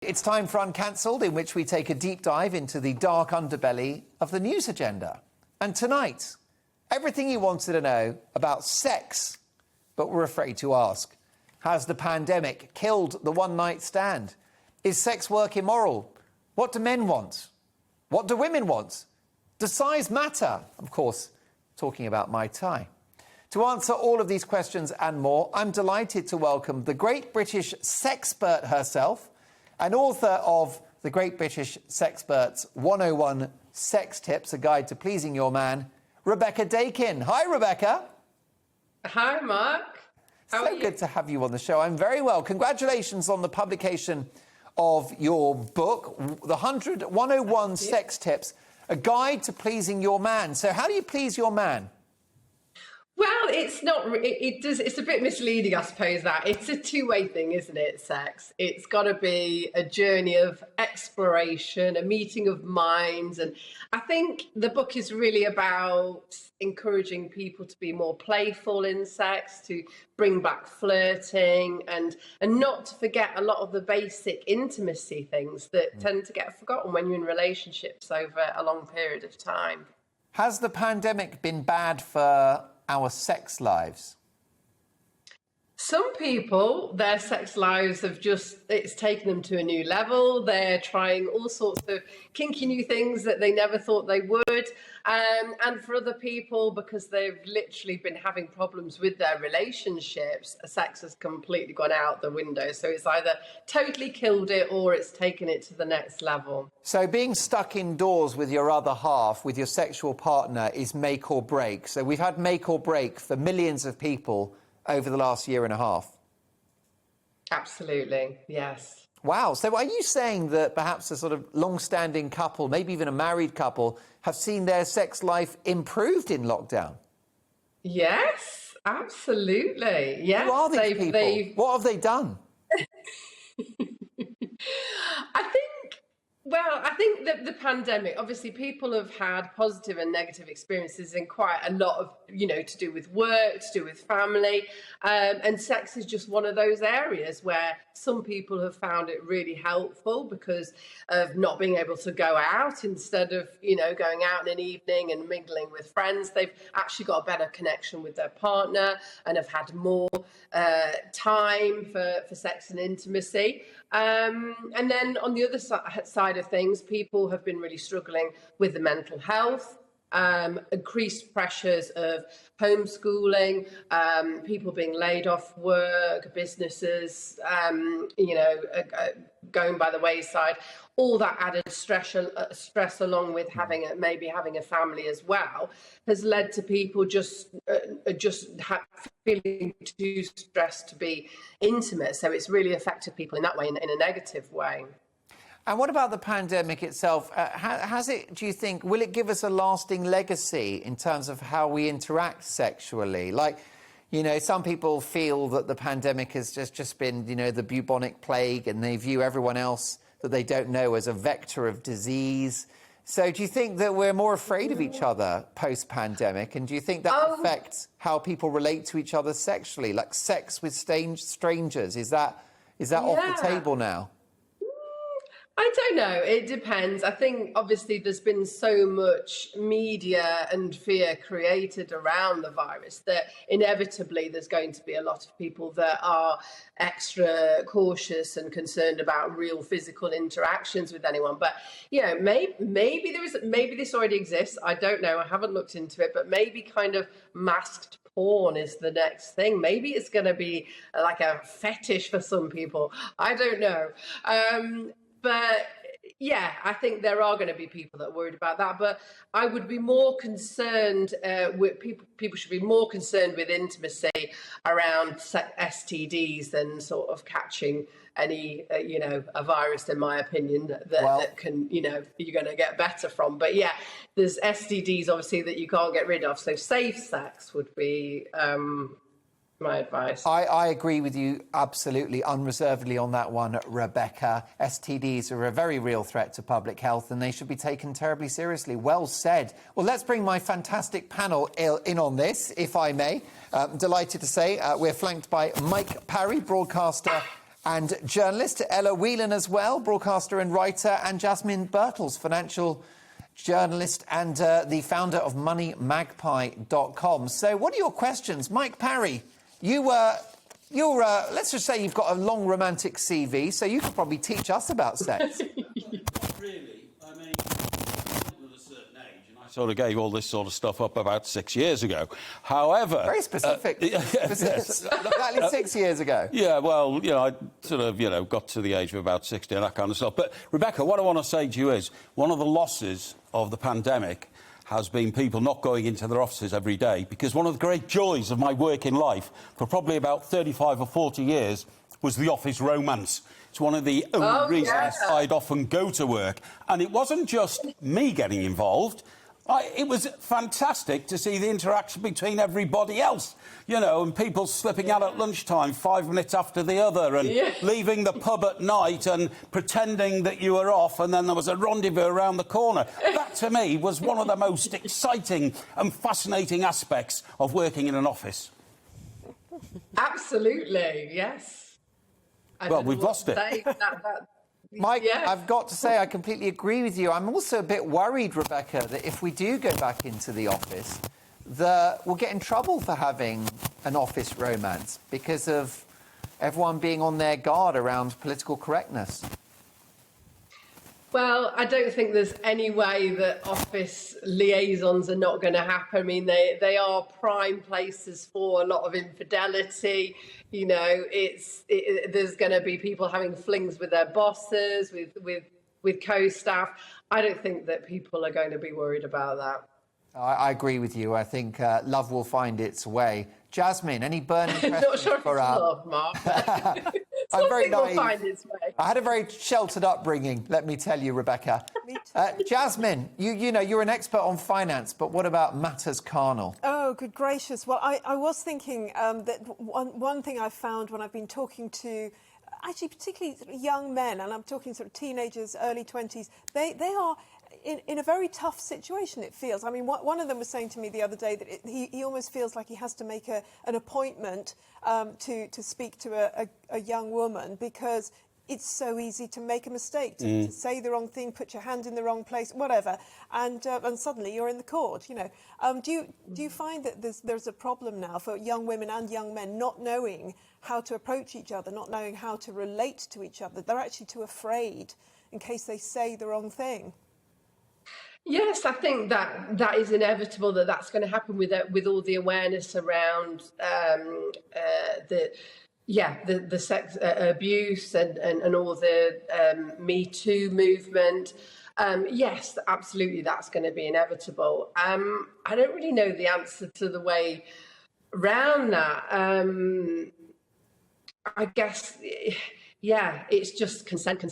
It's time for Uncancelled, in which we take a deep dive into the dark underbelly of the news agenda. And tonight, everything you wanted to know about sex, but were afraid to ask. Has the pandemic killed the one-night stand? Is sex work immoral? What do men want? What do women want? Does size matter? Of course, talking about my tie. To answer all of these questions and more, I'm delighted to welcome the great British sexpert herself, and author of The Great British Sexpert's 101 Sex Tips, a guide to pleasing your man, Rebecca Dakin. Hi, Rebecca. Hi, Mark. How are you? So good to have you on the show. I'm very well. Congratulations on the publication of your book, The 101 Sex Tips, a guide to pleasing your man. So how do you please your man? Well, it's not. It's a bit misleading, I suppose. That it's a two-way thing, isn't it? Sex. It's got to be a journey of exploration, a meeting of minds, and I think the book is really about encouraging people to be more playful in sex, to bring back flirting, and not to forget a lot of the basic intimacy things that tend to get forgotten when you're in relationships over a long period of time. Has the pandemic been bad for our sex lives? Some people, their sex lives it's taken them to a new level. They're trying all sorts of kinky new things that they never thought they would. And for other people, because they've literally been having problems with their relationships, sex has completely gone out the window. So it's either totally killed it or it's taken it to the next level. So being stuck indoors with your other half, with your sexual partner, is make or break. So we've had make or break for millions of people over the last year and a half. Absolutely, yes. Wow. So are you saying that perhaps a sort of long-standing couple, maybe even a married couple, have seen their sex life improved in lockdown? Yes, absolutely. Yes. Who are these people? What have they done? I think that the pandemic, obviously people have had positive and negative experiences in quite a lot of, to do with work, to do with family. And sex is just one of those areas where some people have found it really helpful because of not being able to go out. Instead of, going out in an evening and mingling with friends, they've actually got a better connection with their partner and have had more time for sex and intimacy. And then on the other side of things, people have been really struggling with the mental health, increased pressures of homeschooling, people being laid off work, businesses, going by the wayside. All that added stress along with maybe having a family as well has led to people just feeling too stressed to be intimate. So it's really affected people in that way, in a negative way. And what about the pandemic itself? Do you think, will it give us a lasting legacy in terms of how we interact sexually? Like, some people feel that the pandemic has just been, the bubonic plague, and they view everyone else that they don't know as a vector of disease. So do you think that we're more afraid of each other post-pandemic? And do you think that affects how people relate to each other sexually? Like sex with strangers, is that off the table now? I don't know. It depends. I think obviously there's been so much media and fear created around the virus that inevitably there's going to be a lot of people that are extra cautious and concerned about real physical interactions with anyone. But maybe this already exists. I don't know. I haven't looked into it, but maybe kind of masked porn is the next thing. Maybe it's going to be like a fetish for some people. I don't know. But yeah, I think there are going to be people that are worried about that. But I would be more concerned with people should be more concerned with intimacy around STDs than sort of catching any, a virus, in my opinion, that can, you're going to get better from. But yeah, there's STDs obviously that you can't get rid of. So safe sex would be my advice. I agree with you absolutely, unreservedly on that one, Rebecca. STDs are a very real threat to public health and they should be taken terribly seriously. Well said. Well, let's bring my fantastic panel in on this, if I may. Delighted to say we're flanked by Mike Parry, broadcaster And journalist Ella Whelan as well, broadcaster and writer, and Jasmine Birtles, financial journalist and the founder of moneymagpie.com. So what are your questions? Mike Parry, let's just say you've got a long romantic CV, so you could probably teach us about sex. Really, I mean, at a certain age, and I sort of gave all this sort of stuff up about 6 years ago. However... Very specific. Exactly 6 years ago. Yeah, well, I sort of, got to the age of about 60 and that kind of stuff. But, Rebecca, what I want to say to you is one of the losses of the pandemic has been people not going into their offices every day, because one of the great joys of my working life for probably about 35 or 40 years was the office romance. It's one of the only reasons I'd often go to work. And it wasn't just me getting involved. It was fantastic to see the interaction between everybody else, and people slipping out at lunchtime 5 minutes after the other and leaving the pub at night and pretending that you were off, and then there was a rendezvous around the corner. That, to me, was one of the most exciting and fascinating aspects of working in an office. Absolutely, yes. Well, we've lost it. Mike, I've got to say I completely agree with you. I'm also a bit worried, Rebecca, that if we do go back into the office, we'll get in trouble for having an office romance because of everyone being on their guard around political correctness. Well, I don't think there's any way that office liaisons are not going to happen. I mean, they are prime places for a lot of infidelity. There's going to be people having flings with their bosses, with co-staff. I don't think that people are going to be worried about that. I agree with you. I think love will find its way. Jasmine, any burning questions Not sure if for it's love, Mark. I'm very naive. Will find its way. I had a very sheltered upbringing, let me tell you, Rebecca. Me too. Jasmine, you're an expert on finance, but what about matters carnal? Oh, good gracious. Well, I was thinking that one thing I've found when I've been talking to actually particularly sort of young men, and I'm talking sort of teenagers, early 20s, they are in a very tough situation, it feels. I mean, one of them was saying to me the other day that he almost feels like he has to make an appointment to speak to a young woman because it's so easy to make a mistake, to say the wrong thing, put your hand in the wrong place, whatever, and suddenly you're in the court. Do you find that there's a problem now for young women and young men not knowing how to approach each other, not knowing how to relate to each other? They're actually too afraid in case they say the wrong thing. Yes, I think that is inevitable. That's going to happen with all the awareness around the sex abuse and all the Me Too movement. Yes, absolutely, that's going to be inevitable. I don't really know the answer to the way around that. I guess, it's just consent.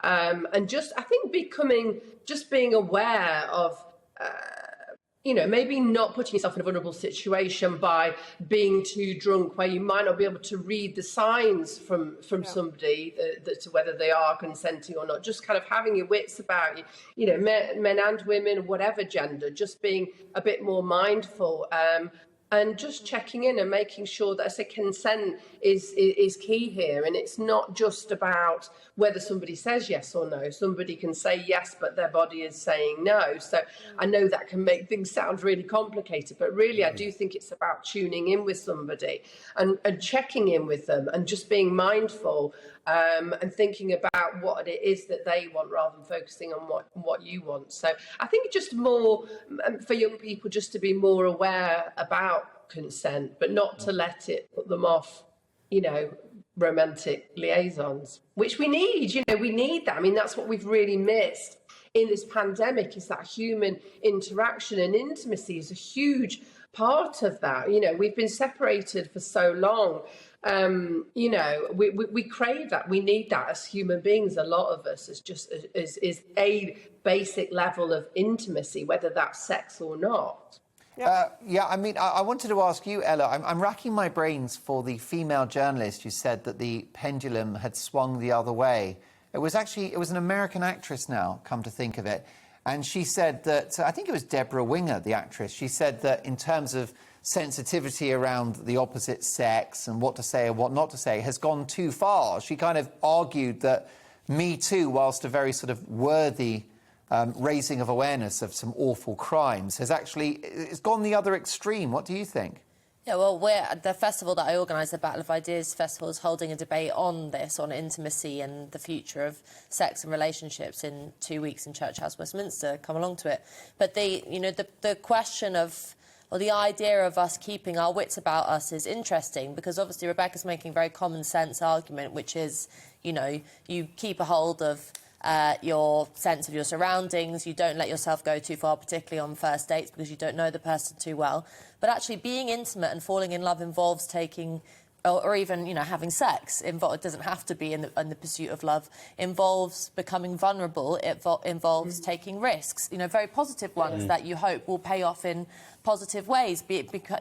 And just, I think being aware of, maybe not putting yourself in a vulnerable situation by being too drunk where you might not be able to read the signs from somebody to whether they are consenting or not. Just kind of having your wits about you, men and women, whatever gender, just being a bit more mindful. And just checking in and making sure that consent is key here. And it's not just about whether somebody says yes or no. Somebody can say yes, but their body is saying no. So I know that can make things sound really complicated, but really I do think it's about tuning in with somebody and checking in with them and just being mindful and thinking about what it is that they want rather than focusing on what you want. So I think just more for young people just to be more aware about consent, but not to let it put them off, romantic liaisons, which we need. We need that. I mean, that's what we've really missed in this pandemic, is that human interaction, and intimacy is a huge part of that. We've been separated for so long. We crave that. We need that as human beings. A lot of us is a basic level of intimacy, whether that's sex or not. I mean, I wanted to ask you, Ella, I'm racking my brains for the female journalist who said that the pendulum had swung the other way. It was an American actress now, come to think of it. And she said that, I think it was Deborah Winger, the actress, she said that in terms of sensitivity around the opposite sex and what to say and what not to say has gone too far. She kind of argued that Me Too, whilst a very sort of worthy raising of awareness of some awful crimes, it's gone the other extreme. What do you think? Yeah, well, the festival that I organise, the Battle of Ideas Festival, is holding a debate on this, on intimacy and the future of sex and relationships in 2 weeks in Church House, Westminster. Come along to it. But the question of, or the idea of us keeping our wits about us is interesting, because obviously Rebecca's making a very common sense argument, which is, you keep a hold of your sense of your surroundings, you don't let yourself go too far, particularly on first dates, because you don't know the person too well. But actually being intimate and falling in love involves taking, or even, having sex. It doesn't have to be in the pursuit of love. Involves becoming vulnerable. It involves taking risks, very positive ones that you hope will pay off in positive ways. Be it because,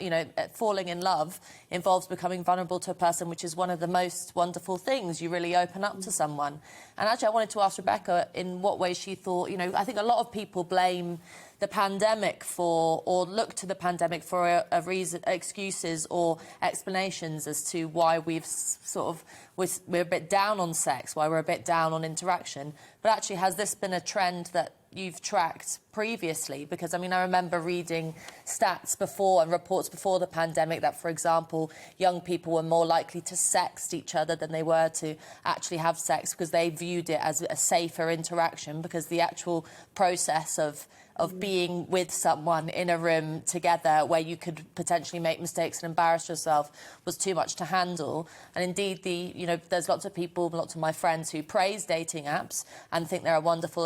falling in love involves becoming vulnerable to a person, which is one of the most wonderful things. You really open up to someone. And actually, I wanted to ask Rebecca in what way she thought, I think a lot of people blame the pandemic or look to the pandemic for a reason, excuses or explanations as to why we're a bit down on sex, why we're a bit down on interaction. But actually, has this been a trend that you've tracked previously? Because, I remember reading stats before and reports before the pandemic that, for example, young people were more likely to sext each other than they were to actually have sex, because they viewed it as a safer interaction, because the actual process of being with someone in a room together where you could potentially make mistakes and embarrass yourself was too much to handle. And indeed, there's lots of people, lots of my friends who praise dating apps and think they're a wonderful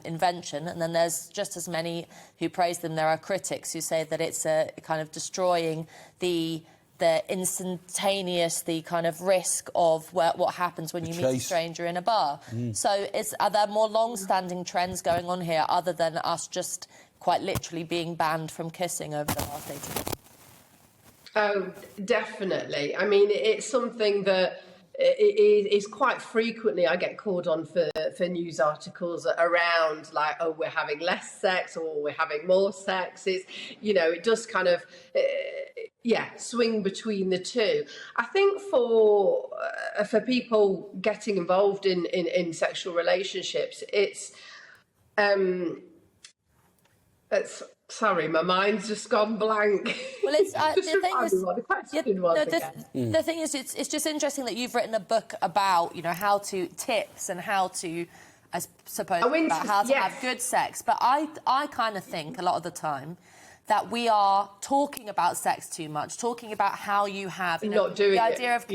invention. And then there's just as many who praise them. There are critics who say that it's kind of destroying the instantaneous, the kind of risk of what happens when you meet a stranger in a bar. So are there more long-standing trends going on here other than us just quite literally being banned from kissing over the last 18 months? Oh, definitely. It's something that is quite frequently I get called on for news articles around, like, oh, we're having less sex or we're having more sex. It's, it does kind of, swing between the two. I think for people getting involved in sexual relationships, it's sorry, my mind's just gone blank. Well, it's the thing is, it's just interesting that you've written a book about, how to tips and how to, I suppose, about how to have good sex. But I kind of think a lot of the time that we are talking about sex too much, talking about how you have the idea of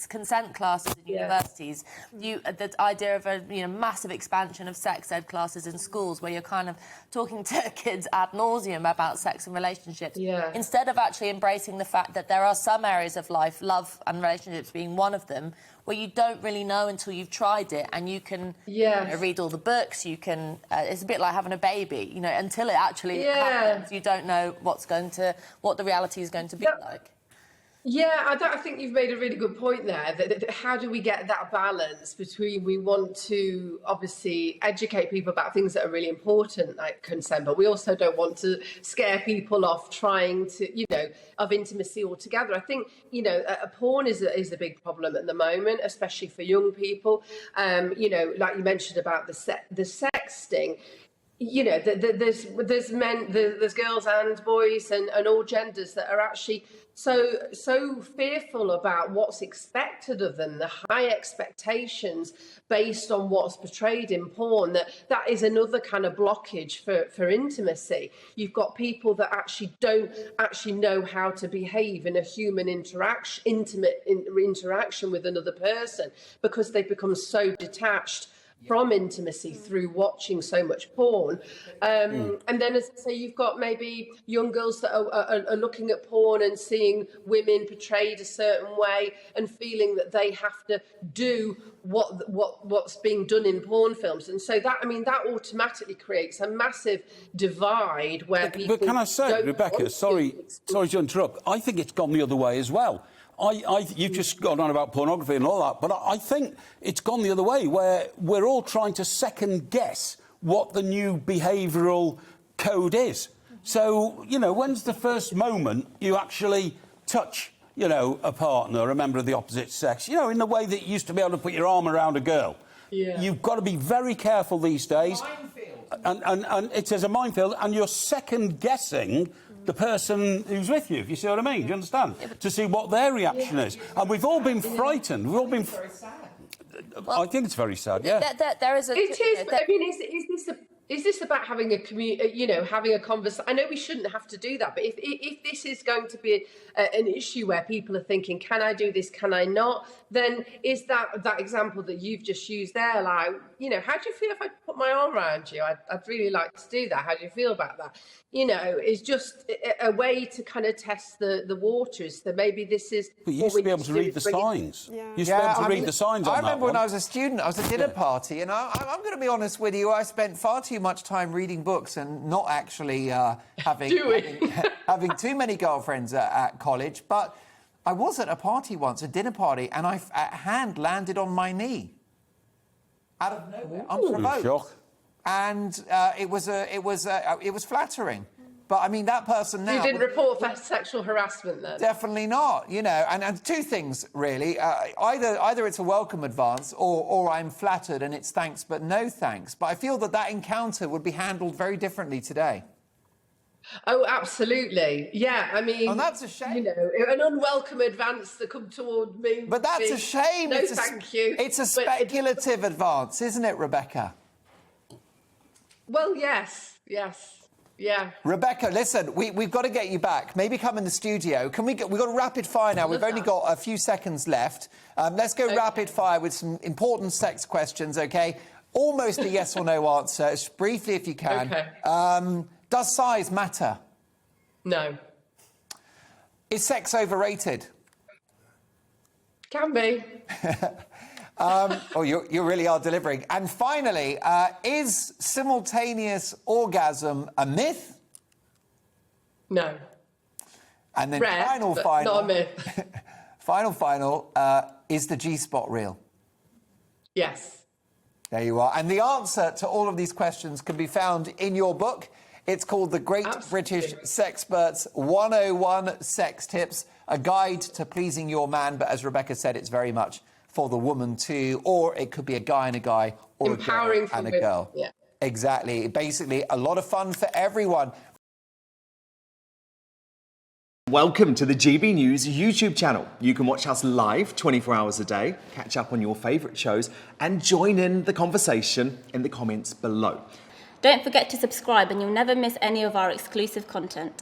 consent classes in universities, the idea of a massive expansion of sex ed classes in schools, where you're kind of talking to kids ad nauseum about sex and relationships, instead of actually embracing the fact that there are some areas of life, love and relationships being one of them, where you don't really know until you've tried it, and you can read all the books, you can it's a bit like having a baby, until it actually happens, you don't know what the reality is going to be like. Yeah, I think you've made a really good point there. That how do we get that balance between, we want to obviously educate people about things that are really important, like consent, but we also don't want to scare people off trying to, of intimacy altogether. I think, porn is a big problem at the moment, especially for young people. Like you mentioned about the sexting. There's men, there's girls and boys and all genders that are actually so fearful about what's expected of them, the high expectations based on what's portrayed in porn, that is another kind of blockage for intimacy. You've got people that actually don't actually know how to behave in a human intimate interaction with another person, because they've become so detached from intimacy through watching so much porn. And then, as I say, you've got maybe young girls that are looking at porn and seeing women portrayed a certain way and feeling that they have to do what's being done in porn films. And so that automatically creates a massive divide where people... But can I say, Rebecca, sorry to interrupt, I think it's gone the other way as well. You've just gone on about pornography and all that, but I think it's gone the other way, where we're all trying to second-guess what the new behavioural code is. So, you know, when's the first moment you actually touch, you know, a partner, a member of the opposite sex, you know, in the way that you used to be able to put your arm around a girl? Yeah. You've got to be very careful these days. And it's as a minefield, and you're second-guessing the person who's with you, if you see what I mean. Do you understand? To see what their reaction is. And we've all been frightened. We've all been... I think it's very sad, yeah. There is a... It is, but I mean, is this about having having a conversation? I know we shouldn't have to do that, but if this is going to be an issue where people are thinking, can I do this, can I not, then is that example that you've just used there, like, you know, how do you feel if I put my arm around you? I'd really like to do that. How do you feel about that? You know, it's just a way to kind of test the waters. So maybe this is... But you used to be able to read the signs. Yeah. You used to be able to read the signs on that. I remember when I was a student, I was at a dinner party, and I'm going to be honest with you, I spent far too much time reading books and not actually having too many girlfriends at college. But I was at a party once, a dinner party, and a hand landed on my knee out of nowhere, unprovoked. Shock. And it was flattering. But I mean, that person now... You didn't report for sexual harassment then? Definitely not, you know. And two things, really. Either it's a welcome advance or I'm flattered and it's thanks but no thanks. But I feel that encounter would be handled very differently today. Oh, absolutely. Yeah, I mean... Oh, that's a shame. You know, an unwelcome advance to come toward me. But that's a shame. No, thank you. It's a speculative advance, isn't it, Rebecca? Well, yes. Yeah. Rebecca, listen, we've got to get you back. Maybe come in the studio. We've got a rapid fire now. We've only got a few seconds left. Let's go rapid fire with some important sex questions, OK? Almost a yes or no answer, as briefly if you can. OK. Does size matter? No. Is sex overrated? Can be. You really are delivering. And finally, is simultaneous orgasm a myth? No. And then Rare, final, not a myth. final, is the G-spot real? Yes. There you are. And the answer to all of these questions can be found in your book. It's called The Great British Sexperts 101 Sex Tips, a guide to pleasing your man. But as Rebecca said, it's very much for the woman too, or it could be a guy and a guy, or empowering a girl and a girl. Yeah. Exactly. Basically, a lot of fun for everyone. Welcome to the GB News YouTube channel. You can watch us live 24 hours a day, catch up on your favourite shows, and join in the conversation in the comments below. Don't forget to subscribe and you'll never miss any of our exclusive content.